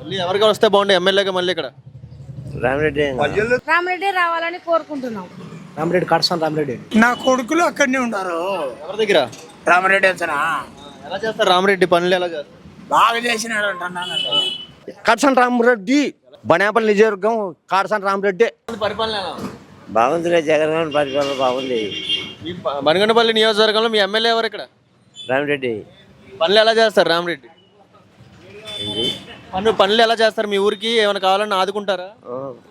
మళ్ళీ ఎవరికి వస్తే బాగుండే ఎమ్మెల్యేగా మళ్ళీ ఇక్కడ రామిరెడ్డి రామిరెడ్డి రావాలని కోరుకుంటున్నాం. రామిరెడ్డి కడసాన్ రామిరెడ్డి నా కొడుకులు అక్కడనే ఉన్నారు. ఎవరి దగ్గర రామిరెడ్డి అంతనా ఎలా చేస్తారు రామరెడ్డి పనులు ఎలా చేస్తారు? బాగా చేసినాడు అంటున్నాను. కడసాన్ రామిరెడ్డి బనేపల్లి నియోజకవర్గం కడసాన్ రామిరెడ్డి పరిపాలన ఎలా ఉంది? బాగుందిలే, జగన్ పరిపాలన బాగుంది. మీ బనగనపల్లి నియోజకవర్గంలో మీ ఎమ్మెల్యే ఎవరు ఇక్కడ? రామిరెడ్డి పనులు ఎలా చేస్తారు రామరెడ్డి? పనులు ఎలా చేస్తారు? మీ ఊరికి ఏమైనా కావాలని ఆదుకుంటారా?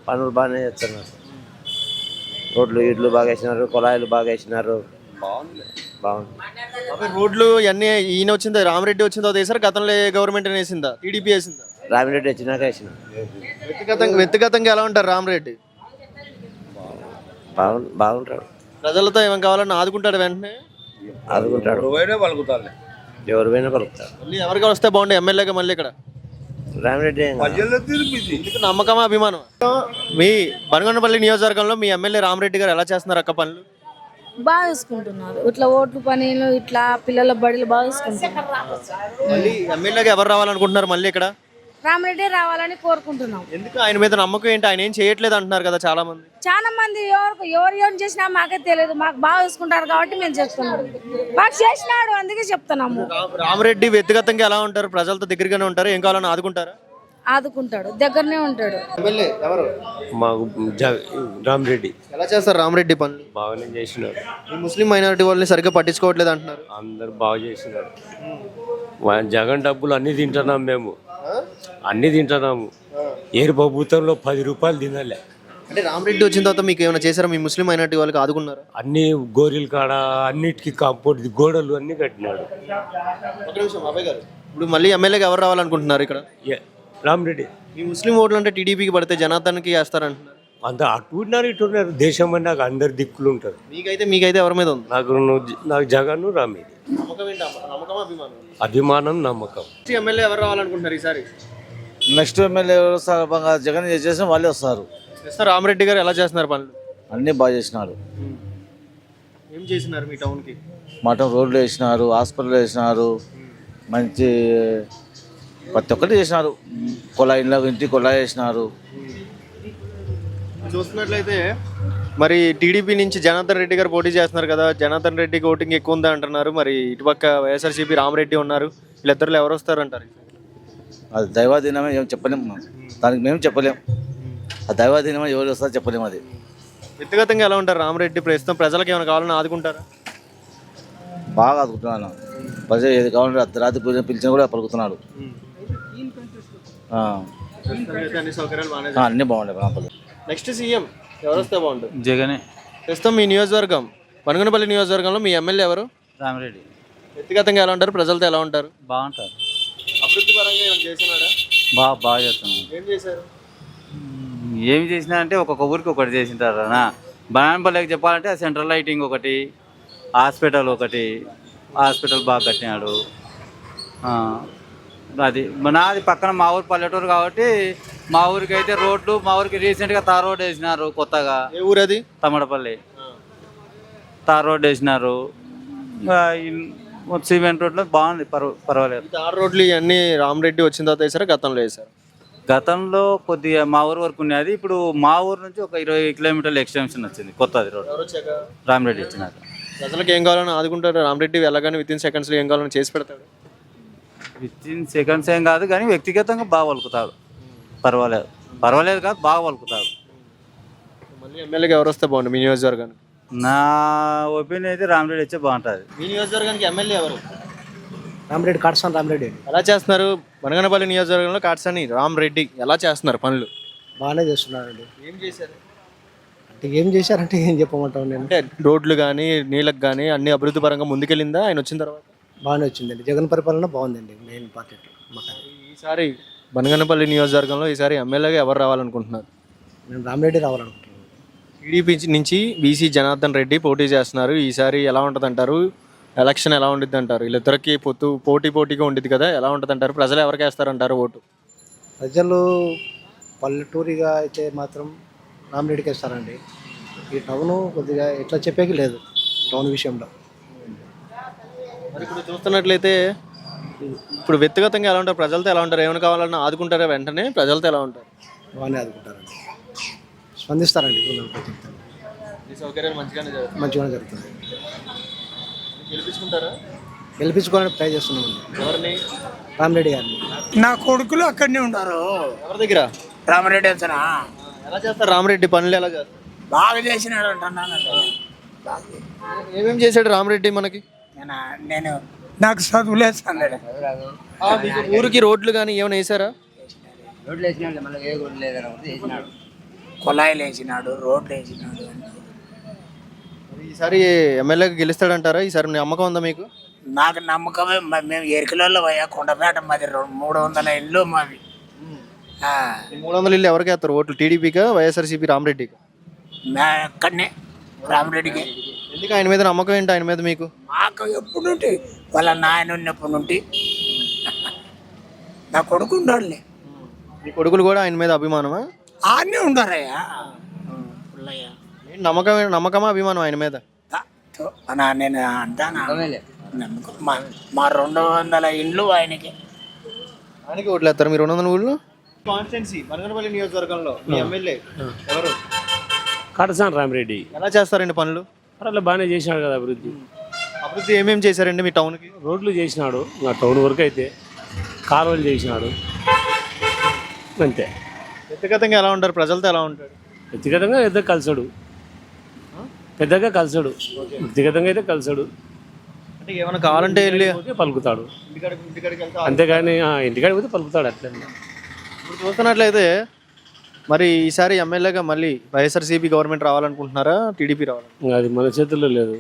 పనులు బాగానే చేస్తున్నారు. రోడ్లు ఇడ్లు బాగా వేసినారు, కుళాయిలు బాగా వేసినారు. బాగుంది. అవి రోడ్లు ఇవన్నీ ఈయన వచ్చిందా రామరెడ్డి వచ్చిందో వేసారు? గతంలో ఏ గవర్నమెంట్ వేసిందా? టీడీపీ వేసిందా? రామిరెడ్డి వచ్చినాక వేసిన. వ్యక్తిగతంగా ఎలా ఉంటారు రామరెడ్డి? బాగుంటాడు. ప్రజలతో ఏమైనా కావాలని ఆదుకుంటాడు వెంటనే? ఆదుకుంటాడు. ఎవరు పోయినా పలుకుతాడు. మళ్ళీ ఎవరికి వస్తే బాగుండే ఎమ్మెల్యేగా మళ్ళీ ఇక్కడ? రామిరెడ్డి ఎందుకు నమ్మకమా అభిమానం? మీ బనగనపల్లి నియోజకవర్గంలో మీ ఎమ్మెల్యే రామరెడ్డి గారు ఎలా చేస్తున్నారు అక్క పనులు? బాగా చూసుకుంటున్నారు. ఇట్లా ఓట్లు పనులు ఇట్లా పిల్లల బడులు బాగా చూసుకుంటున్నారు. మళ్ళీ ఎమ్మెల్యేగా ఎవరు రావాలనుకుంటున్నారు మళ్ళీ ఇక్కడ? రామిరెడ్డి రావాలని కోరుకుంటున్నాం. ఎందుకు ఆయన మీద నమ్మకం ఏంటి? ఆయన ఏం చేయట్లేదు అంటున్నారు కదా చాలా మంది. చాలా మంది ఎవరు ఏం చేసినా మాకే తెలియదు. మాకు బాగా చూసుకుంటారు కాబట్టి మేము చెప్తున్నాం. మాకు చేసినాడు అందుకే చెప్తున్నాము. రామరెడ్డి వ్యక్తిగతంగా ఎలా ఉంటారు? ప్రజలతో దగ్గరగానే ఉంటారు? ఏం కావాలని ఆదుకుంటారా? ఆదుకుంటాడు, దగ్గరనే ఉంటాడు. ఎమ్మెల్యే ఎవరు? మాకు రామిరెడ్డి ఎలా చేస్తారు రామరెడ్డి పనులు? బాగానే చేసినాడు. ఈ ముస్లిం మైనారిటీ వాళ్ళని సరిగ్గా పట్టించుకోవట్లేదు అంటున్నారు. అందరు బాగా చేసినాడు. జగన్ డబ్బులు అన్ని తింటున్నాం మేము, అన్ని తింటున్నాము. ఏరు ప్రభుత్వంలో 10 రూపాయలు తినాలే. అంటే రామరెడ్డి వచ్చిన తర్వాత మీకు ఏమైనా చేశారా? మీ ముస్లిం మైనారిటీ వాళ్ళకి ఆదుకున్నారా? అన్ని గోరీల కాడ అన్నిటికీ కాంపౌండ్ గోడలు అన్ని కట్టినాడు. ఒక నిమిషం అబ్బాయి గారు, ఇప్పుడు మళ్ళీ ఎమ్మెల్యేగా ఎవరు రావాలనుకుంటున్నారు ఇక్కడ? రామిరెడ్డి. ఈ ముస్లిం ఓట్లు అంటే టీడీపీకి పడితే జనార్దన్కి వేస్తారంటున్నారు. అంత అటున్నారు ఇటున్నారు. దేశం అని నాకు అందరు దిక్కులు ఉంటారు. మీకైతే ఎవరి మీద ఉంది? నాకు జగన్ రామిరెడ్డి. నమ్మకం ఏంటి? నమ్మకం అభిమానం? అభిమానం నమ్మకం. ఎమ్మెల్యే ఎవరు రావాలనుకుంటున్నారు ఈసారి? నెక్స్ట్ ఎమ్మెల్యే ఎవరు వస్తారు? జగన్ చేసిన వాళ్ళే వస్తారు. రామరెడ్డి గారు ఎలా చేస్తున్నారు పనులు? అన్నీ బాగా చేసినారు. ఏం చేసినారు మీ టౌన్కి? మఠం రోడ్లు వేసినారు, హాస్పిటల్ వేసినారు, మంచి ప్రతి ఒక్కటి చేసినారు. కుళాయిలో ఇంటి కుళాయి వేసినారు. చూస్తున్నట్లయితే మరి టీడీపీ నుంచి జనార్దన్ రెడ్డి గారు పోటీ చేస్తున్నారు కదా, జనార్దన్ రెడ్డికి ఓటింగ్ ఎక్కువ ఉందా అంటున్నారు. మరి ఇటుపక్క వైఎస్ఆర్సీపీ రామరెడ్డి ఉన్నారు. వీళ్ళిద్దరు ఎవరు వస్తారు అంటారు? అది దైవాధీనమే, ఏం చెప్పలేము. దానికి మేము చెప్పలేము. ఆ దైవాధీనమే, ఎవరు వస్తారో చెప్పలేము. అది వ్యక్తిగతంగా ఎలా ఉంటారు రామరెడ్డి? ప్రస్తుతం ప్రజలకు ఏమైనా కావాలని ఆదుకుంటారా? బాగా ఆదుకుంటున్నాను. ప్రజలు ఏది కావాలంటే అర్ధరాత్రి పిలిచిన కూడా పలుకుతున్నాడు. అన్నీ బాగుంటాయి. నెక్స్ట్ సీఎం ఎవరు వస్తే బాగుంటుంది? జగనే. ప్రస్తుతం మీ నియోజకవర్గం బనగనపల్లి నియోజకవర్గంలో మీ ఎమ్మెల్యే ఎవరు? రామిరెడ్డి. వ్యక్తిగతంగా ఎలా ఉంటారు? ప్రజలతో ఎలా ఉంటారు? బాగుంటారు. అభివృద్ధి పరంగా ఏమైనా చేస్తున్నాడా? బాగా చేస్తున్నాడు. ఏం చేశారు? ఏమి చేసినా అంటే ఒక్కొక్క ఊరికి ఒకటి చేసింటారు అన్న. బనాన్పల్లికి చెప్పాలంటే సెంట్రల్ లైటింగ్ ఒకటి, హాస్పిటల్ బాగా కట్టినాడు. అది నాది పక్కన మా ఊరు పల్లెటూరు కాబట్టి మా ఊరికి అయితే రోడ్లు, మా ఊరికి రీసెంట్గా తార్ రోడ్ వేసినారు కొత్తగా. ఏ ఊరు అది? తమ్మడపల్లి. తార్ రోడ్ వేసినారు. సిమెంట్ రోడ్లో బాగుంది, పర్వాలేదు. తార్ రోడ్లు ఇవన్నీ రామరెడ్డి వచ్చిన తర్వాత వేసారా గతంలో వేసారు? గతంలో కొద్దిగా మా ఊరు వరకు ఉన్నది. ఇప్పుడు మా ఊరు నుంచి ఒక 20 కిలోమీటర్ల ఎక్స్టెన్షన్ వచ్చింది కొత్తది రోడ్ రామరెడ్డి ఇచ్చినాక. ప్రజలకు ఏం కావాలని ఆదుకుంటారు రామరెడ్డి? వెళ్ళగానే విత్ ఇన్ సెకండ్స్లో ఏం కావాలని చేసి పెడతాడు. విత్ ఇన్ సెకండ్స్ ఏం కాదు కానీ వ్యక్తిగతంగా బాగా వలుకుతాడు. పర్వాలేదు కాదు, బాగా వలుకుతాడు. మళ్ళీ ఎమ్మెల్యేగా ఎవరు వస్తే బాగుంటుంది మీ నియోజకవర్గానికి? నా ఒపీనియన్ అయితే రామరెడ్డి వచ్చే బాగుంటుంది. మీ నియోజకవర్గానికి ఎమ్మెల్యే ఎవరు? రామరెడ్డి కడసాన్ రామరెడ్డి. ఎలా చేస్తున్నారు బనగనపల్లి నియోజకవర్గంలో? కాట్సాని రామరెడ్డి ఎలా చేస్తున్నారు పనులు? బాగానే చేస్తున్నారండి. ఏం చేశారు అంటే ఏం చేశారంటే ఏం చెప్పమంటాను నేను. అంటే రోడ్లు కానీ నీళ్ళకి కానీ అన్ని అభివృద్ధి పరంగా ముందుకెళ్ళిందా ఆయన వచ్చిన తర్వాత? బాగానే వచ్చిందండి. జగన్ పరిపాలన బాగుందండి. మెయిన్ పార్టీ ఈసారి బనగనపల్లి నియోజకవర్గంలో ఈసారి ఎమ్మెల్యేగా ఎవరు రావాలనుకుంటున్నారు? నేను రామరెడ్డి రావాలనుకుంటున్నాను. టీడీపీ నుంచి బీసీ జనార్దన్ రెడ్డి పోటీ చేస్తున్నారు. ఈసారి ఎలా ఉంటుంది అంటారు? ఎలక్షన్ ఎలా ఉండిద్ది అంటారు? వీళ్ళిద్దరికి పోటీగా ఉండిద్ది కదా, ఎలా ఉంటుంది అంటారు? ప్రజలు ఎవరికి వేస్తారంటారు ఓటు? ప్రజలు పల్లెటూరిగా అయితే మాత్రం రామరెడ్డికి వేస్తారండి. ఈ టౌన్ కొద్దిగా ఎట్లా చెప్పేకి లేదు టౌన్ విషయంలో. మరి ఇప్పుడు చూస్తున్నట్లయితే ఇప్పుడు వ్యక్తిగతంగా ఎలా ఉంటారు, ప్రజలతో ఎలా ఉంటారు, ఏమైనా కావాలన్నా ఆదుకుంటారా వెంటనే, ప్రజలతో ఎలా ఉంటారు? బాగానే ఆదుకుంటారండి, స్పందిస్తారండి ఊళ్ళో ప్రతి ఒక్కరు. ఈ సౌకర్యాలు మంచిగానే జరుగుతాయి. మంచిగానే జరుగుతుంది. గెలిపించుకుంటారా? గెలిపించుకోవడానికి ట్రై చేస్తున్నామండి ఎవరిని? రామిరెడ్డి గారిని. నా కొడుకులు అక్కడనే ఉంటారు. ఎవరి దగ్గర? రామరెడ్డి అంచనా ఎలా చేస్తారు రామరెడ్డి పనులు, ఎలా చేస్తారు? బాగా చేసినాడు అంటున్నానండి. ఏమేం చేశాడు రామరెడ్డి మనకి? నేను నాకు చదువులేదు అన్నాడు. మీకు ఊరికి రోడ్లు కానీ ఏమైనా వేసారా? కుళాయిలు వేసినాడు, రోడ్లు వేసినాడు. ఈసారి ఎమ్మెల్యేగా గెలుస్తాడంటారా? ఈసారి నమ్మకం ఉందా మీకు? నాకు నమ్మకమే. మేము ఎరికలలో పోయా, కొండపేట మాది 300 ఇళ్ళు మావి. 300 ఇల్లు ఎవరికి వేస్తారు ఓట్లు? టీడీపీకా, వైఎస్ఆర్సీపీ, రామరెడ్డికి? అక్కడనే రామరెడ్డికి. ఎందుకు ఆయన మీద నమ్మకం ఏంటి ఆయన మీద మీకు? మాకు ఎప్పుడు నుండి వాళ్ళ నాయన ఉన్నప్పుడు నుండి నా కొడుకు ఉండాలి. మీ కొడుకులు కూడా ఆయన మీద అభిమానమా? ఆడనే ఉండారయ్యా. ఏంటి నమ్మకమా అభిమానం ఆయన మీద? నేను అంటానా నమ్మకం. మా 200 ఇండ్లు ఆయనకి. ఆయనకి ఓట్లు వేస్తారు మీరు 200 ఊళ్ళు? కాన్స్టిట్యున్సీ బనగనపల్లి నియోజకవర్గంలో మీ ఎమ్మెల్యే ఎవరు? కాటసాని రామిరెడ్డి. ఎలా చేస్తారండి పనులు? అట్లా బాగానే చేసినాడు కదా అభివృద్ధి. అభివృద్ధి ఏమేమి చేశారండి మీ టౌన్కి? రోడ్లు చేసినాడు, నా టౌన్ వరకు అయితే కాలువలు చేసినాడు, అంతే. వ్యక్తిగతంగా ఎలా ఉంటారు, ప్రజలతో ఎలా ఉంటాడు? వ్యక్తిగతంగా అయితే కలిసాడు, పెద్దగా కలిసాడు. వ్యక్తిగతంగా అయితే కలిసాడు, అంటే ఏమైనా కావాలంటే వెళ్ళి పలుకుతాడు. ఇంటికాడికి వెళ్తే అంతేగాని ఇంటికాడికి పోతే పలుకుతాడు అట్లా. ఇప్పుడు చూస్తున్నట్లయితే మరి ఈసారి ఎమ్మెల్యేగా మళ్ళీ వైఎస్ఆర్సీపీ గవర్నమెంట్ రావాలనుకుంటున్నారా, టీడీపీ రావాలి? అది మన చేతుల్లో లేదు,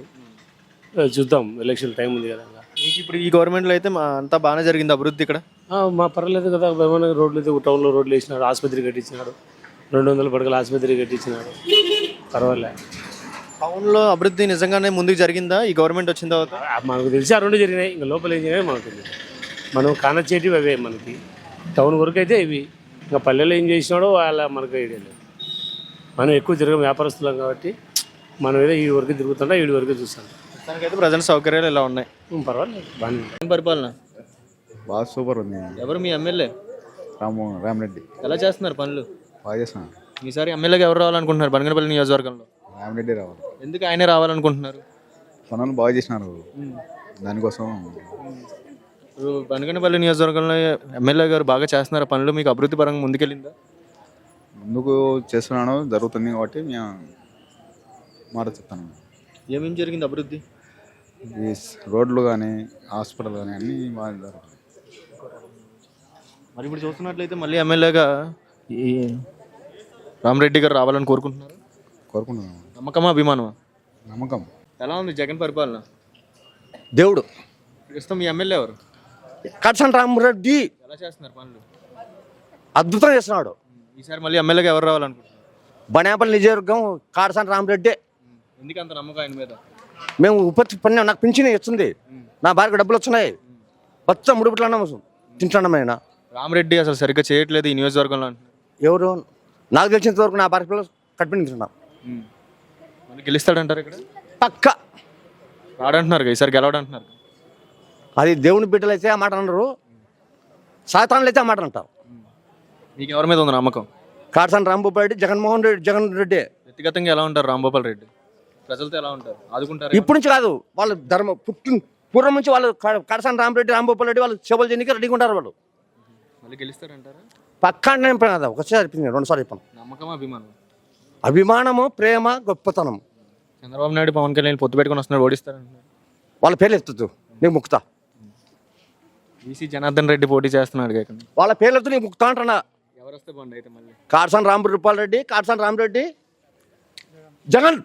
చూద్దాం. ఎలక్షన్ టైం ఉంది కదా. మీకు ఇప్పుడు ఈ గవర్నమెంట్లో అయితే అంతా బాగానే జరిగింది అభివృద్ధి ఇక్కడ? మా పర్వాలేదు కదా. ఏమైనా రోడ్లు అయితే టౌన్లో రోడ్లు వేసినాడు, ఆసుపత్రి కట్టించినాడు, 200 పడకల ఆసుపత్రి కట్టించినాడు, పర్వాలే. టౌన్లో అభివృద్ధి నిజంగానే ముందుకు జరిగిందా ఈ గవర్నమెంట్ వచ్చిన తర్వాత? మనకు తెలిసి ఆ 2 జరిగినాయి, ఇంకా లోపల ఏం జరిగినాయి మనకు తెలియదు. మనం కానొచ్చేటివి అవే మనకి. టౌన్ వరకు అయితే ఇవి, ఇంకా పల్లెల్లో ఏం చేసినాడో వాళ్ళ మనకు ఐడియా లేదు. మనం ఎక్కువ తిరగం, వ్యాపారస్తులం కాబట్టి మనం ఏదో ఈ వరకు తిరుగుతుంటా, ఈ వరకు చూస్తాం. దానికైతే ప్రజెంట్ సౌకర్యాలు ఎలా ఉన్నాయి? పర్వాలేదు, బాగానే ఉంది. పరిపాలన బాగా సూపర్ ఉంది. ఎవరు మీ ఎమ్మెల్యే? రామరెడ్డి ఎలా చేస్తున్నారు పనులు? బాగా చేస్తున్నాడు. ఈసారి ఎమ్మెల్యేగా ఎవరు రావాలనుకుంటున్నారు బనగనపల్లి నియోజకవర్గంలో? రామరెడ్డి రావాలి. ఎందుకు ఆయనే రావాలనుకుంటున్నారు? పనులు బాగా చేసినారు, దానికోసం. ఇప్పుడు బనగనపల్లి నియోజకవర్గంలో ఎమ్మెల్యే గారు బాగా చేస్తున్నారు పనులు, మీకు అభివృద్ధి పరంగా ముందుకెళ్ళిందా? ముందుకు చేస్తున్నాను, జరుగుతుంది కాబట్టి మేము మాట చెప్తాను. ఏమేమి జరిగింది అభివృద్ధి? ఈ రోడ్లు కానీ హాస్పిటల్ కానీ అన్నీ బాగా జరుగుతుంది. మరి ఇప్పుడు చూస్తున్నట్లయితే మళ్ళీ ఎమ్మెల్యేగా ఈ రామరెడ్డి గారు రావాలని కోరుకుంటున్నారు. కోరుకుంటున్నాను. నమ్మకమా అభిమానమా? నమ్మకం. ఎలా ఉంది జగన్ పరిపాలన? దేవుడు ప్రస్తుతం మీ ఎమ్మెల్యే ఎవరు? కాటసాని రామిరెడ్డి ఎలా చేస్తున్నారు పనులు? అద్భుతం చేస్తున్నాడు. ఈసారి మళ్ళీ ఎమ్మెల్యేగా ఎవరు రావాలనుకుంటున్నారు? బనేపల్లి నియోజకవర్గం కాటసాని రామిరెడ్డి. ఎందుకు అంత నమ్మకం ఆయన మీద? మేము ఉపతి పని, నాకు పింఛన్ వస్తుంది, నా భార్యకు డబ్బులు వచ్చినాయి, మొత్తం ముడిపుట్లు అన్నాము తింటున్నాం. ఆయన రామరెడ్డి అసలు సరిగ్గా చేయట్లేదు ఈ నియోజకవర్గంలో అంటున్నారు. ఎవరు? నాకు తెలిసినంత వరకు నా భార్య పిల్లలు కట్టింటున్నాం. మళ్ళీ గెలుస్తాడంటారు ఇక్కడ? పక్క రాడంటున్నారు, ఈసారి గెలవడంటున్నారు. అది దేవుని బిడ్డలు అయితే ఆ మాట అన్నారు, సాతానులు అయితే ఆ మాట అంటారు. మీకు ఎవరి మీద ఉంది నమ్మకం? కాటసాని రాంబాబు రెడ్డి, జగన్ రెడ్డి. వ్యక్తిగతంగా ఎలా ఉంటారు రాంభూపాల్ రెడ్డి? ప్రజలతో ఎలా ఉంటారు, ఆదుకుంటారు? ఇప్పటి నుంచి కాదు, వాళ్ళు పూర్వం నుంచి వాళ్ళు కాటసాని రామిరెడ్డి, రాంబాబు రెడ్డి వాళ్ళు సేవలు చేయడానికి రెడీగా ఉంటారు. వాళ్ళు మళ్ళీ గెలుస్తారంటారా? పక్కా అంటే చెప్పాను కదా, ఒకసారి చెప్పింది, 2 సార్లు చెప్పాను. నమ్మకం అభిమానం? అభిమానము, ప్రేమ, గొప్పతనం. చంద్రబాబు నాయుడు పవన్ కళ్యాణ్ పొత్తు పెట్టుకుని వస్తున్నాడు, ఓడిస్తారంటున్నారు. వాళ్ళ పేర్లు ఎత్తు, నీకు ముక్తా. బీసీ జనార్దన్ రెడ్డి పోటీ చేస్తున్నాడు కాకుండా వాళ్ళ పేర్లు ఎత్తు, నీకు ముక్తా అంటున్నా. ఎవరు వస్తే బాగుంది అయితే మళ్ళీ? కాటసాని రామిరెడ్డి, కాటసాని రామిరెడ్డి, జగన్.